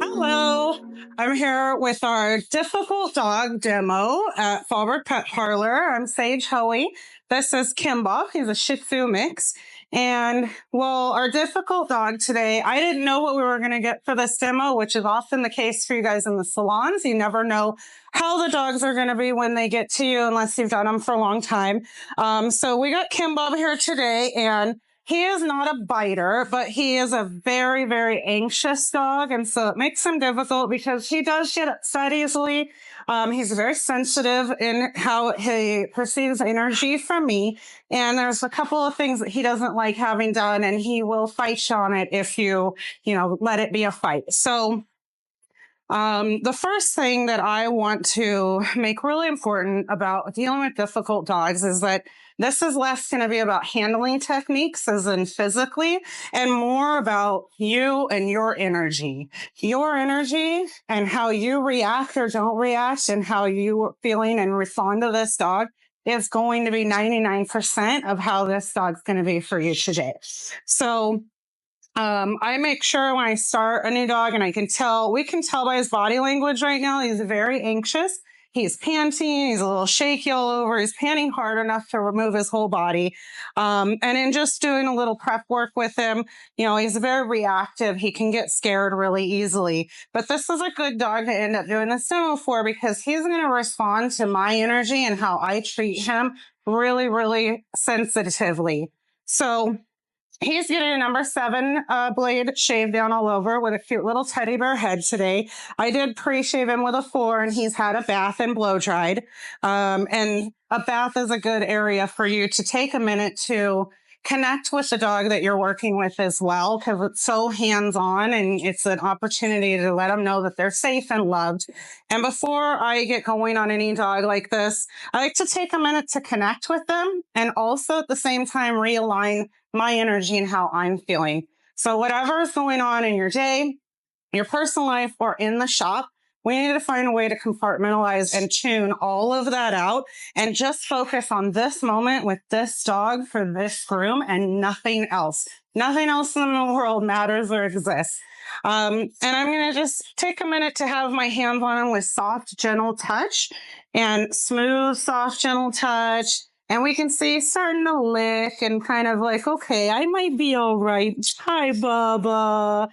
Hello, I'm here with our difficult dog demo at Fallbrook Pet Parlor. I'm Saige Hoey. This is Kimba. He's a Shih Tzu mix. And well, our difficult dog today, I didn't know what we were going to get for this demo, which is often the case for you guys in the salons. You never know how the dogs are going to be when they get to you unless you've done them for a long time. So we got Kimba here today, and he is not a biter, but he is a very, very anxious dog. And so it makes him difficult because he does get upset easily. He's very sensitive in how he perceives energy from me. And there's a couple of things that he doesn't like having done, and he will fight you on it if you let it be a fight. So the first thing that I want to make really important about dealing with difficult dogs is that this is less going to be about handling techniques, as in physically, and more about you and your energy and how you react or don't react and how you are feeling and respond to this dog is going to be 99% of how this dog's going to be for you today. So I make sure when I start a new dog, and we can tell by his body language right now, he's very anxious. He's panting. He's a little shaky all over. He's panting hard enough to remove his whole body. And in just doing a little prep work with him, he's very reactive. He can get scared really easily. But this is a good dog to end up doing this demo for because he's going to respond to my energy and how I treat him really, really sensitively. So he's getting a number 7 blade shaved down all over with a cute little teddy bear head today. I did pre-shave him with a 4, and he's had a bath and blow dried. And a bath is a good area for you to take a minute to connect with the dog that you're working with as well, because it's so hands-on and it's an opportunity to let them know that they're safe and loved. And before I get going on any dog like this, I like to take a minute to connect with them and also at the same time realign my energy and how I'm feeling. So whatever is going on in your day, your personal life, or in the shop, we need to find a way to compartmentalize and tune all of that out and just focus on this moment with this dog for this groom and nothing else. Nothing else in the world matters or exists. And I'm going to just take a minute to have my hands on him with soft, gentle touch and smooth, soft, gentle touch. And we can see he's starting to lick and kind of like, okay, I might be all right. Hi, Bubba.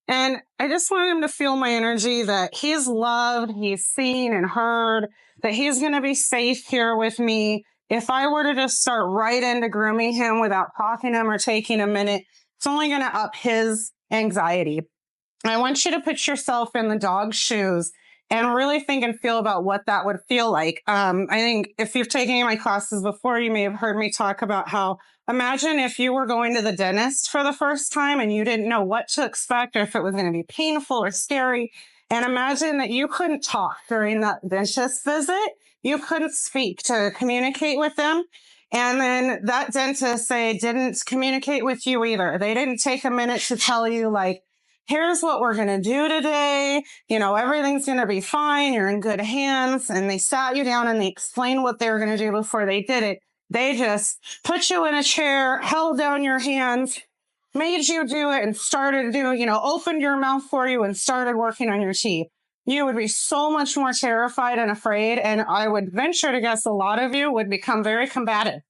And I just want him to feel my energy, that he's loved, he's seen and heard, that he's going to be safe here with me. If I were to just start right into grooming him without talking to him or taking a minute, it's only going to up his anxiety. I want you to put yourself in the dog's shoes and really think and feel about what that would feel like. I think if you've taken any of my classes before, you may have heard me talk about how, imagine if you were going to the dentist for the first time and you didn't know what to expect or if it was going to be painful or scary. And imagine that you couldn't talk during that dentist visit. You couldn't speak to communicate with them. And then that dentist, say, didn't communicate with you either. They didn't take a minute to tell you, like, here's what we're going to do today. Everything's going to be fine. You're in good hands. And they sat you down and they explained what they were going to do before they did it. They just put you in a chair, held down your hands, made you do it, and started doing, opened your mouth for you and started working on your teeth. You would be so much more terrified and afraid. And I would venture to guess a lot of you would become very combative.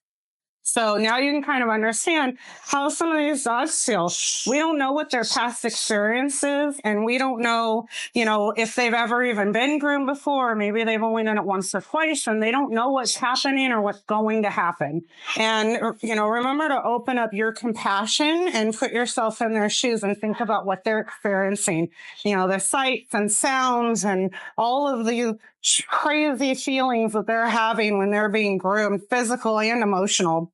So now you can kind of understand how some of these dogs feel. We don't know what their past experience is, and we don't know, if they've ever even been groomed before. Maybe they've only done it once or twice, and they don't know what's happening or what's going to happen. And, remember to open up your compassion and put yourself in their shoes and think about what they're experiencing. The sights and sounds and all of the crazy feelings that they're having when they're being groomed, physical and emotional.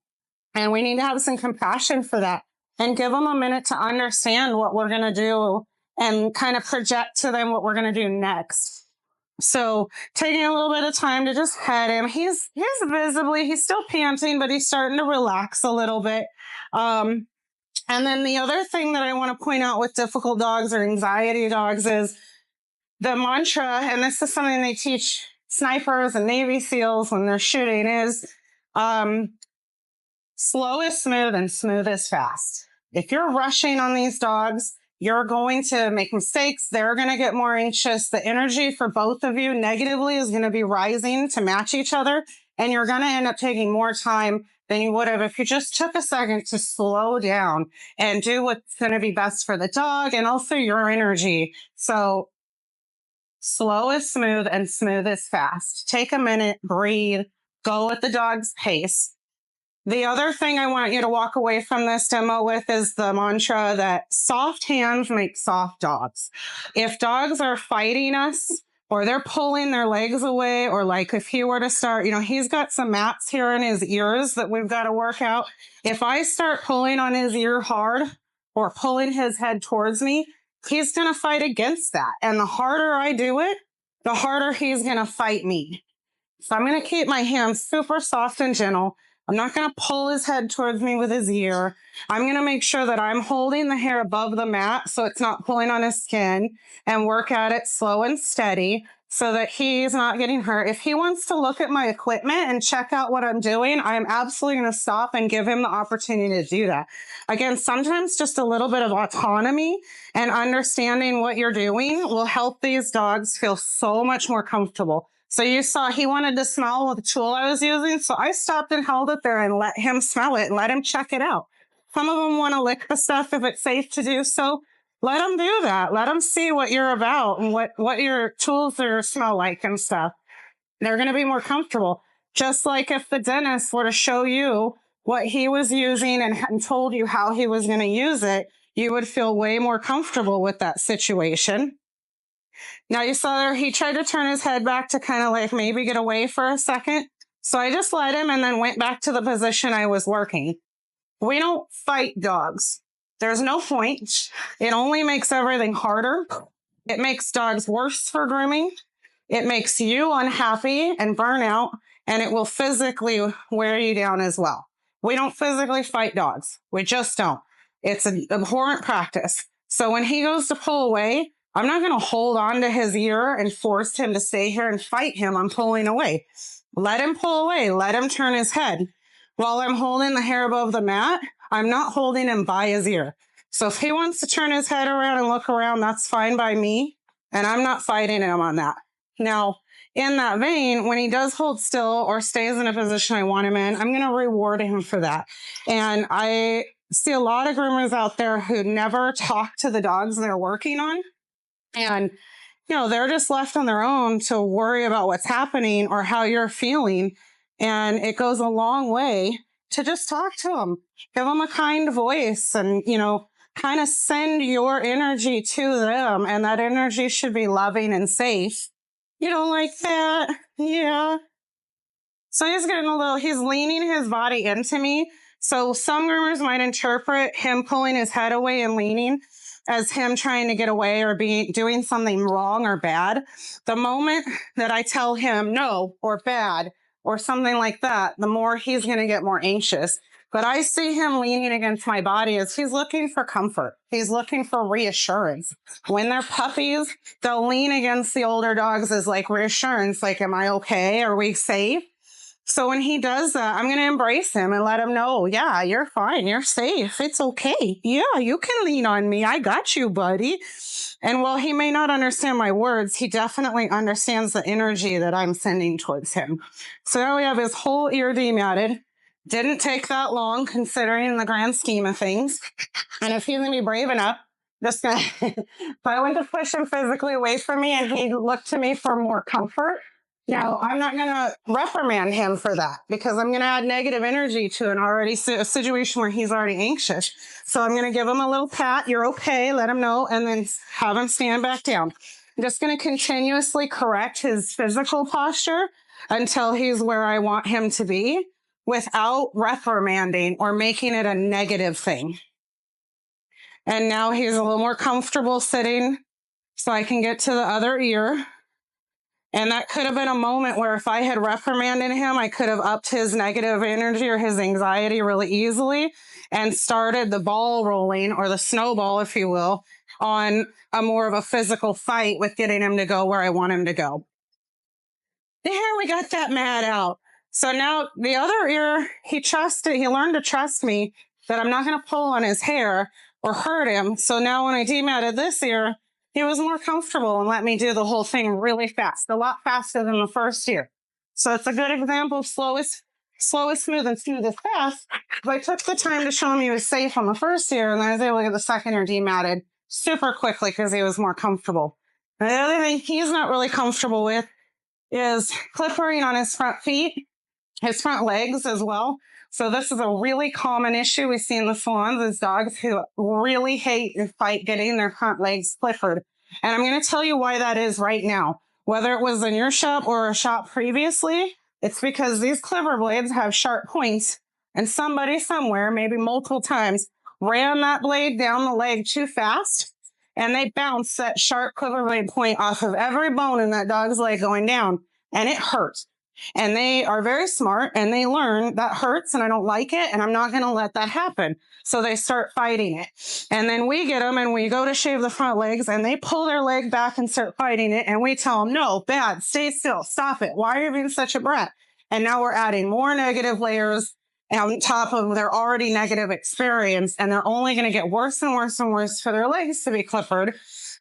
And we need to have some compassion for that and give them a minute to understand what we're going to do and kind of project to them what we're going to do next. So taking a little bit of time to just pet him. He's still panting, but he's starting to relax a little bit. And then the other thing that I want to point out with difficult dogs or anxiety dogs is the mantra, and this is something they teach snipers and Navy SEALs when they're shooting, is Slow is smooth and smooth is fast. If you're rushing on these dogs, you're going to make mistakes. They're going to get more anxious. The energy for both of you negatively is going to be rising to match each other. And you're going to end up taking more time than you would have if you just took a second to slow down and do what's going to be best for the dog and also your energy. So slow is smooth and smooth is fast. Take a minute, breathe, go at the dog's pace. The other thing I want you to walk away from this demo with is the mantra that soft hands make soft dogs. If dogs are fighting us or they're pulling their legs away, or like if he were to start, he's got some mats here in his ears that we've got to work out. If I start pulling on his ear hard or pulling his head towards me, he's going to fight against that. And the harder I do it, the harder he's going to fight me. So I'm going to keep my hands super soft and gentle. I'm not going to pull his head towards me with his ear. I'm going to make sure that I'm holding the hair above the mat so it's not pulling on his skin, and work at it slow and steady so that he's not getting hurt. If he wants to look at my equipment and check out what I'm doing, I'm absolutely going to stop and give him the opportunity to do that. Again, sometimes just a little bit of autonomy and understanding what you're doing will help these dogs feel so much more comfortable. So you saw he wanted to smell the tool I was using. So I stopped and held it there and let him smell it and let him check it out. Some of them want to lick the stuff if it's safe to do so. Let them do that. Let them see what you're about and what your tools are smell like and stuff. They're going to be more comfortable. Just like if the dentist were to show you what he was using and told you how he was going to use it, you would feel way more comfortable with that situation. Now you saw there, he tried to turn his head back to kind of like maybe get away for a second. So I just let him and then went back to the position I was working. We don't fight dogs. There's no point. It only makes everything harder. It makes dogs worse for grooming. It makes you unhappy and burn out, and it will physically wear you down as well. We don't physically fight dogs. We just don't. It's an abhorrent practice. So when he goes to pull away, I'm not going to hold on to his ear and force him to stay here and fight him. I'm pulling away. Let him pull away. Let him turn his head. While I'm holding the hair above the mat, I'm not holding him by his ear. So if he wants to turn his head around and look around, that's fine by me. And I'm not fighting him on that. Now, in that vein, when he does hold still or stays in a position I want him in, I'm going to reward him for that. And I see a lot of groomers out there who never talk to the dogs they're working on. And, they're just left on their own to worry about what's happening or how you're feeling. And it goes a long way to just talk to them, give them a kind voice and, kind of send your energy to them. And that energy should be loving and safe. You don't like that? Yeah. So he's leaning his body into me. So some groomers might interpret him pulling his head away and leaning as him trying to get away or doing something wrong or bad. The moment that I tell him no or bad or something like that, the more he's going to get more anxious. But I see him leaning against my body as he's looking for comfort. He's looking for reassurance. When they're puppies, they'll lean against the older dogs as like reassurance, like, am I okay? Are we safe? So when he does that, I'm going to embrace him and let him know, yeah, you're fine. You're safe. It's okay. Yeah, you can lean on me. I got you, buddy. And while he may not understand my words, he definitely understands the energy that I'm sending towards him. So now we have his whole ear dematted. Didn't take that long considering the grand scheme of things. And if he's going to be brave enough, just gonna, if I went to push him physically away from me and he looked to me for more comfort, I'm not going to reprimand him for that because I'm going to add negative energy to a situation where he's already anxious. So I'm going to give him a little pat. You're okay. Let him know. And then have him stand back down. I'm just going to continuously correct his physical posture until he's where I want him to be without reprimanding or making it a negative thing. And now he's a little more comfortable sitting so I can get to the other ear. And that could have been a moment where if I had reprimanded him, I could have upped his negative energy or his anxiety really easily and started the ball rolling or the snowball, if you will, on a more of a physical fight with getting him to go where I want him to go. There, we got that mat out. So now the other ear, he learned to trust me that I'm not going to pull on his hair or hurt him. So now when I dematted this ear, he was more comfortable and let me do the whole thing really fast, a lot faster than the first ear. So it's a good example of slow is smooth, and smooth is fast. But I took the time to show him he was safe on the first ear, and I was able to get the second ear dematted super quickly because he was more comfortable. And the other thing he's not really comfortable with is clippering on his front feet, his front legs as well. So this is a really common issue we see in the salons is dogs who really hate and fight getting their front legs clippered. And I'm going to tell you why that is right now. Whether it was in your shop or a shop previously, it's because these clipper blades have sharp points and somebody somewhere, maybe multiple times, ran that blade down the leg too fast and they bounced that sharp clipper blade point off of every bone in that dog's leg going down and it hurt. And they are very smart and they learn that hurts and I don't like it and I'm not going to let that happen. So they start fighting it. And then we get them and we go to shave the front legs and they pull their leg back and start fighting it. And we tell them, no, bad, stay still, stop it. Why are you being such a brat? And now we're adding more negative layers on top of their already negative experience. And they're only going to get worse and worse and worse for their legs to be clippered.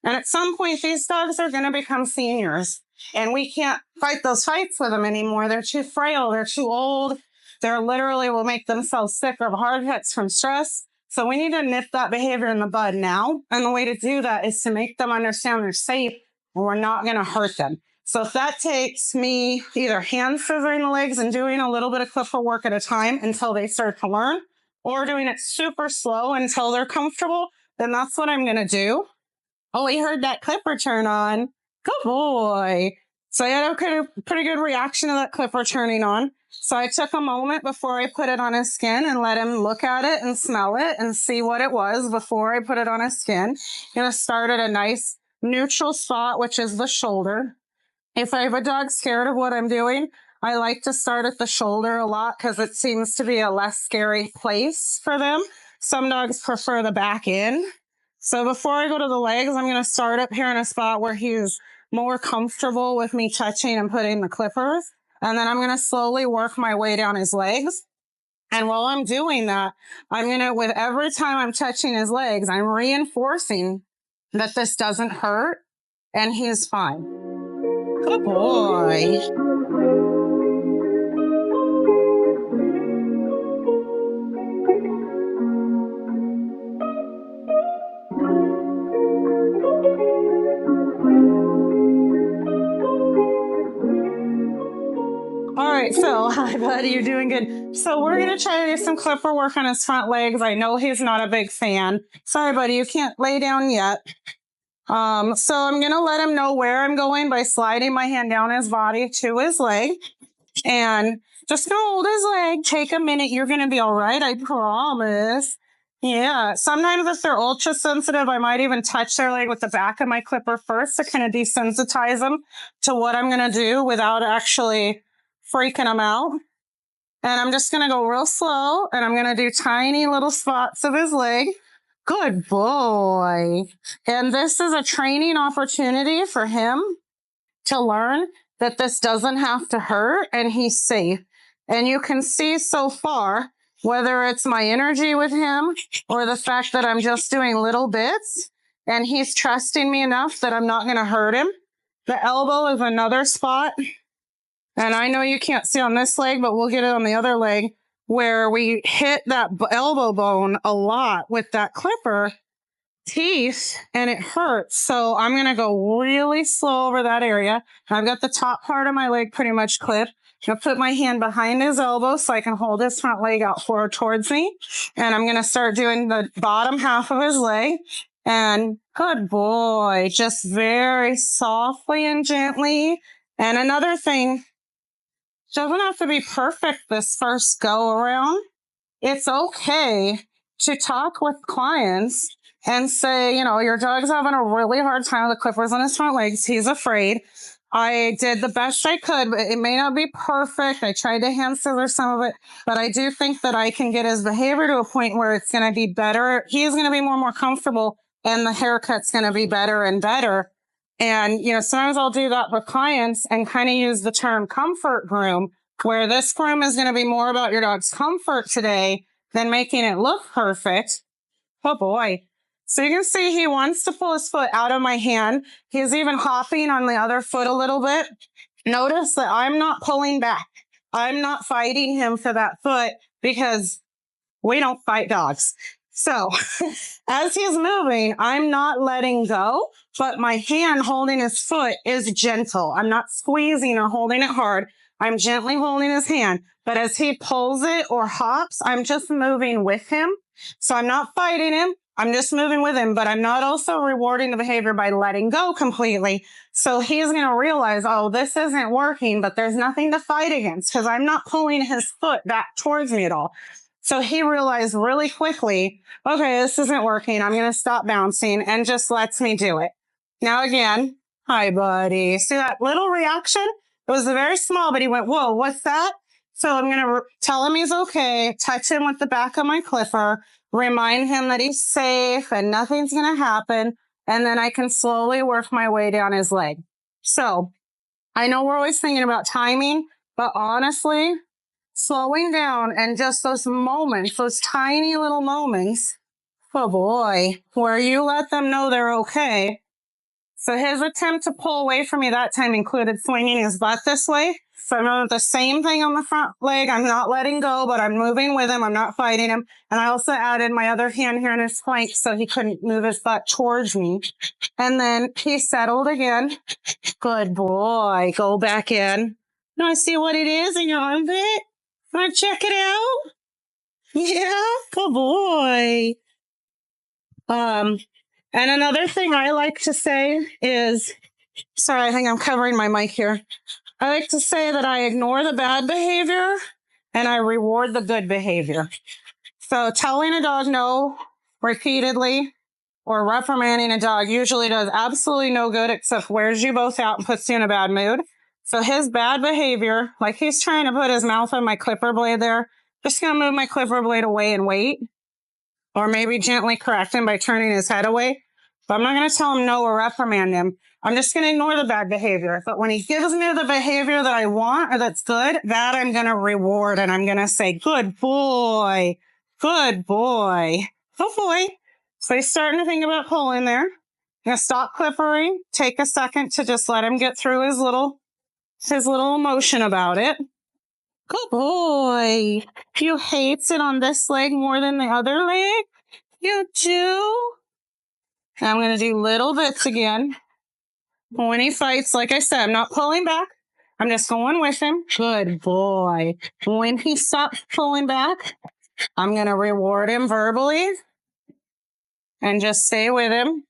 And at some point, these dogs are going to become seniors. And we can't fight those fights with them anymore. They're too frail. They're too old. They're literally will make themselves sick of heart attacks from stress. So we need to nip that behavior in the bud now. And the way to do that is to make them understand they're safe and we're not going to hurt them. So if that takes me either hand scissoring the legs and doing a little bit of clipper work at a time until they start to learn, or doing it super slow until they're comfortable, then that's what I'm going to do. Oh, we heard that clipper turn on. Good boy. So I had a pretty good reaction to that clipper turning on. So I took a moment before I put it on his skin and let him look at it and smell it and see what it was before I put it on his skin. I'm going to start at a nice neutral spot, which is the shoulder. If I have a dog scared of what I'm doing, I like to start at the shoulder a lot because it seems to be a less scary place for them. Some dogs prefer the back end. So before I go to the legs, I'm going to start up here in a spot where he's more comfortable with me touching and putting the clippers. And then I'm going to slowly work my way down his legs. And while I'm doing that, with every time I'm touching his legs, I'm reinforcing that this doesn't hurt and he's fine. Good boy. All right, so hi, buddy, you're doing good. So we're going to try to do some clipper work on his front legs. I know he's not a big fan. Sorry, buddy, you can't lay down yet. So I'm going to let him know where I'm going by sliding my hand down his body to his leg. And just gonna hold his leg. Take a minute. You're going to be all right, I promise. Yeah, sometimes if they're ultra sensitive, I might even touch their leg with the back of my clipper first to kind of desensitize them to what I'm going to do without actually freaking them out. And I'm just going to go real slow and I'm going to do tiny little spots of his leg. Good boy. And this is a training opportunity for him to learn that this doesn't have to hurt and he's safe. And you can see so far, whether it's my energy with him or the fact that I'm just doing little bits and he's trusting me enough that I'm not going to hurt him. The elbow is another spot. And I know you can't see on this leg, but we'll get it on the other leg where we hit that elbow bone a lot with that clipper teeth and it hurts. So I'm going to go really slow over that area. I've got the top part of my leg pretty much clipped. I'm going to put my hand behind his elbow so I can hold his front leg out forward towards me. And I'm going to start doing the bottom half of his leg. And good boy, just very softly and gently. And another thing, doesn't have to be perfect this first go around. It's okay to talk with clients and say, your dog's having a really hard time with the clippers on his front legs. He's afraid. I did the best I could, but it may not be perfect. I tried to hand scissor some of it, but I do think that I can get his behavior to a point where it's going to be better. He's going to be more comfortable and the haircut's going to be better and better. And, sometimes I'll do that with clients and kind of use the term comfort groom where this groom is going to be more about your dog's comfort today than making it look perfect. Oh boy. So you can see he wants to pull his foot out of my hand. He's even hopping on the other foot a little bit. Notice that I'm not pulling back. I'm not fighting him for that foot because we don't fight dogs. So as he's moving, I'm not letting go, but my hand holding his foot is gentle. I'm not squeezing or holding it hard. I'm gently holding his hand. But as he pulls it or hops, I'm just moving with him. So I'm not fighting him. I'm just moving with him, but I'm not also rewarding the behavior by letting go completely. So he's going to realize, oh, this isn't working, but there's nothing to fight against because I'm not pulling his foot back towards me at all. So he realized really quickly, okay, this isn't working. I'm going to stop bouncing, and just lets me do it. Now again, hi, buddy. See that little reaction? It was very small, but he went, whoa, what's that? So I'm going to tell him he's okay, touch him with the back of my clipper, remind him that he's safe and nothing's going to happen. And then I can slowly work my way down his leg. So I know we're always thinking about timing, but honestly, slowing down and just those moments, those tiny little moments, oh boy, where you let them know they're okay. So his attempt to pull away from me that time included swinging his butt this way. So I'm doing the same thing on the front leg. I'm not letting go, but I'm moving with him. I'm not fighting him. And I also added my other hand here in his flank so he couldn't move his butt towards me. And then he settled again. Good boy. Go back in. Now I see what it is in your armpit. Want to check it out? Yeah, good boy. And another thing I like to say is, sorry, I think I'm covering my mic here. I like to say that I ignore the bad behavior and I reward the good behavior. So telling a dog no repeatedly or reprimanding a dog usually does absolutely no good except wears you both out and puts you in a bad mood. So his bad behavior, like he's trying to put his mouth on my clipper blade there, just going to move my clipper blade away and wait. Or maybe gently correct him by turning his head away. But I'm not going to tell him no or reprimand him. I'm just going to ignore the bad behavior. But when he gives me the behavior that I want or that's good, that I'm going to reward. And I'm going to say, good boy, good boy, good boy. So he's starting to think about pulling there. I'm going to stop clippering. Take a second to just let him get through his little emotion about it. Good boy. You hates it on this leg more than the other leg? You do? I'm going to do little bits again. When he fights, like I said, I'm not pulling back. I'm just going with him. Good boy. When he stops pulling back, I'm going to reward him verbally and just stay with him.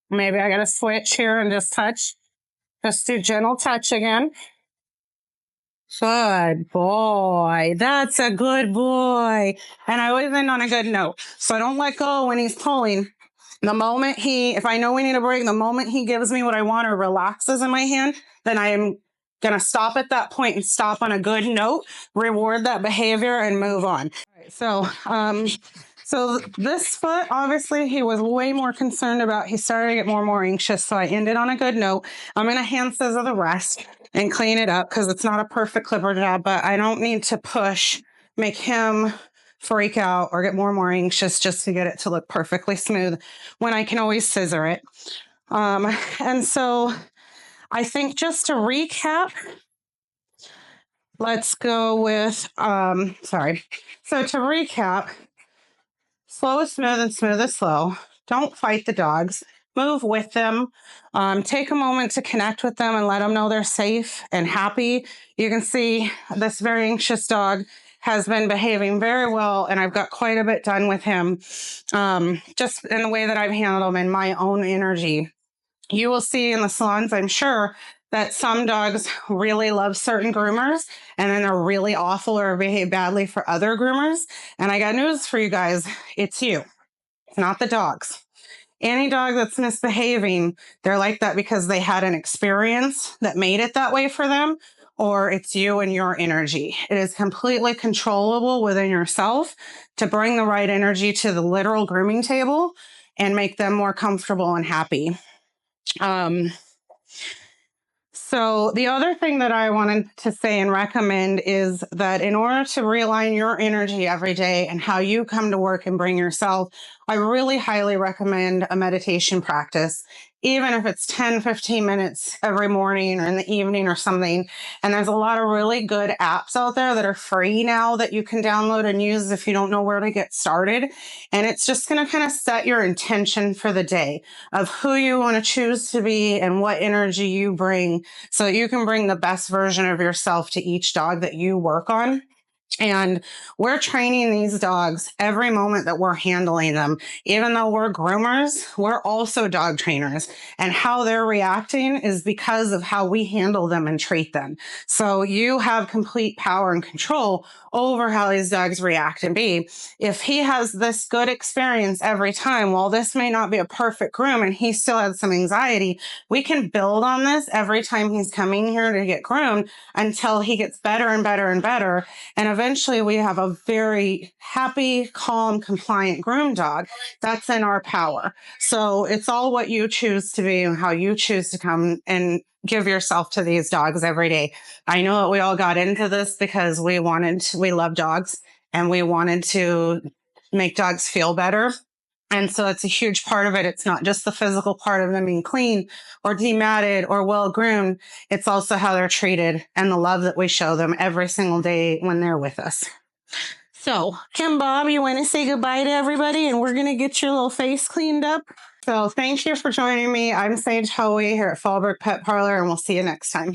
Maybe I got to switch here and just touch. Just do gentle touch again. Good boy. That's a good boy. And I always end on a good note. So I don't let go when he's pulling. The moment if I know we need a break, the moment he gives me what I want or relaxes in my hand, then I am going to stop at that point and stop on a good note, reward that behavior and move on. All right, so this foot, obviously, he was way more concerned about. He started to get more and more anxious. So I ended on a good note. I'm going to hand scissor the rest and clean it up because it's not a perfect clipper job, but I don't need to make him freak out or get more and more anxious just to get it to look perfectly smooth when I can always scissor it. And so I think just to recap, let's go with, So to recap, slow is smooth and smooth is slow. Don't fight the dogs. Move with them. Take a moment to connect with them and let them know they're safe and happy. You can see this very anxious dog has been behaving very well, and I've got quite a bit done with him, just in the way that I've handled him in my own energy. You will see in the salons, I'm sure, that some dogs really love certain groomers and then they're really awful or behave badly for other groomers. And I got news for you guys. It's you. It's not the dogs. Any dog that's misbehaving, they're like that because they had an experience that made it that way for them, or it's you and your energy. It is completely controllable within yourself to bring the right energy to the literal grooming table and make them more comfortable and happy. So the other thing that I wanted to say and recommend is that in order to realign your energy every day and how you come to work and bring yourself, I really highly recommend a meditation practice, even if it's 10, 15 minutes every morning or in the evening or something. And there's a lot of really good apps out there that are free now that you can download and use if you don't know where to get started. And it's just going to kind of set your intention for the day of who you want to choose to be and what energy you bring so that you can bring the best version of yourself to each dog that you work on. And we're training these dogs every moment that we're handling them. Even though we're groomers, we're also dog trainers. And how they're reacting is because of how we handle them and treat them. So you have complete power and control over how these dogs react and be. If he has this good experience every time, while this may not be a perfect groom and he still has some anxiety, we can build on this every time he's coming here to get groomed until he gets better and better and better. And eventually we have a very happy, calm, compliant groom dog. That's in our power. So it's all what you choose to be and how you choose to come and give yourself to these dogs every day. I know that we all got into this because we love dogs and we wanted to make dogs feel better. And so it's a huge part of it. It's not just the physical part of them being clean or dematted or well groomed. It's also how they're treated and the love that we show them every single day when they're with us. So, Kim Bob, you want to say goodbye to everybody and we're going to get your little face cleaned up. So thank you for joining me. I'm Saige Hoey here at Fallbrook Pet Parlor and we'll see you next time.